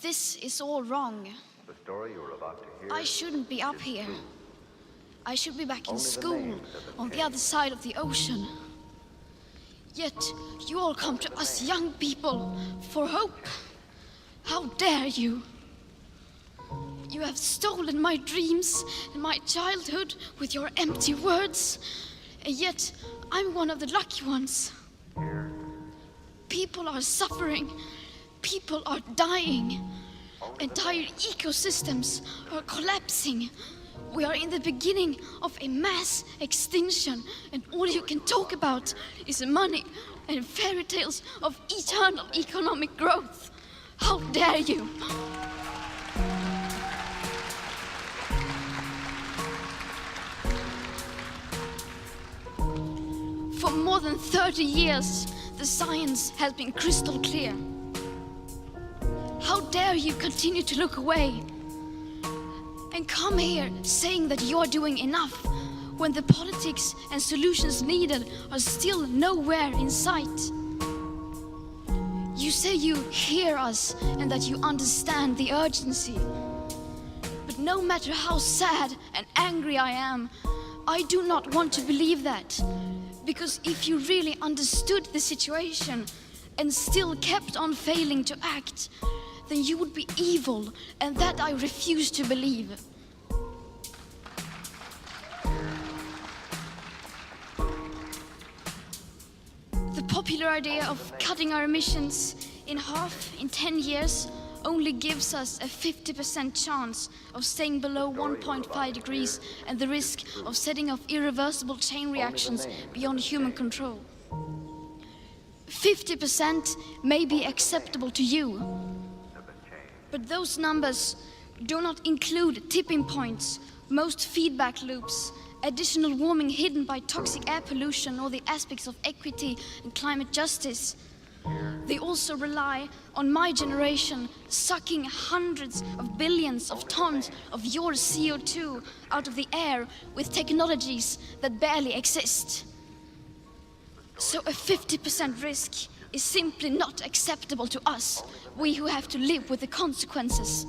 This is all wrong. The story you're about to hear. I shouldn't be up here. I should be back in Only the school, names have been on the changed. other side of the ocean. Yet, you all come to us young people for hope. How dare you? You have stolen my dreams and my childhood with your empty words. And yet, I'm one of the lucky ones. People are suffering. People are dying. Entire ecosystems are collapsing. We are in the beginning of a mass extinction, and all you can talk about is money and fairy tales of eternal economic growth. How dare you? For more than 30 years, the science has been crystal clear. How dare you continue to look away and come here saying that you're doing enough when the politics and solutions needed are still nowhere in sight? You say you hear us and that you understand the urgency. But no matter how sad and angry I am, I do not want to believe that. Because if you really understood the situation and still kept on failing to act, then you would be evil, and that I refuse to believe. The popular idea of cutting our emissions in half in 10 years only gives us a 50% chance of staying below 1.5 degrees and the risk of setting off irreversible chain reactions beyond human control. 50% may be acceptable to you, but those numbers do not include tipping points, most feedback loops, additional warming hidden by toxic air pollution, or the aspects of equity and climate justice. They also rely on my generation sucking hundreds of billions of tons of your CO2 out of the air with technologies that barely exist. So a 50% risk is simply not acceptable to us, we who have to live with the consequences.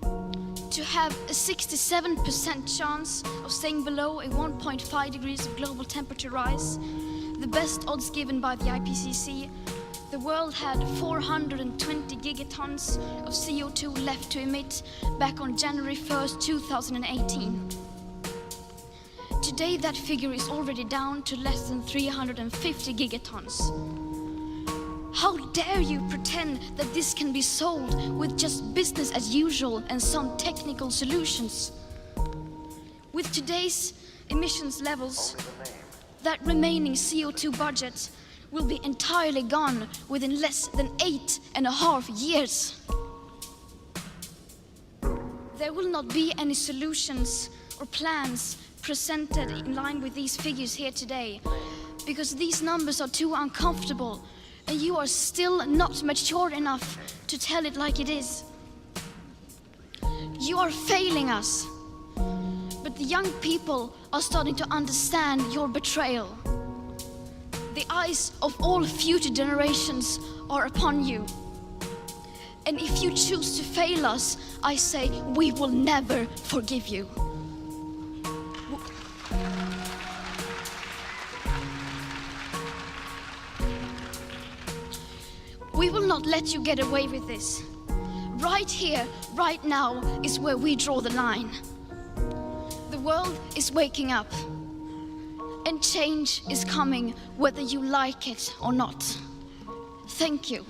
To have a 67% chance of staying below a 1.5 degrees of global temperature rise, the best odds given by the IPCC, the world had 420 gigatons of CO2 left to emit back on January 1st, 2018. Today that figure is already down to less than 350 gigatons. How dare you pretend that this can be solved with just business as usual and some technical solutions? With today's emissions levels, that remaining CO2 budget will be entirely gone within less than 8.5 years. There will not be any solutions or plans presented in line with these figures here today, because these numbers are too uncomfortable and you are still not mature enough to tell it like it is. You are failing us, but the young people are starting to understand your betrayal. The eyes of all future generations are upon you. And if you choose to fail us, I say we will never forgive you. We will not let you get away with this. Right here, right now, is where we draw the line. The world is waking up, and change is coming whether you like it or not. Thank you.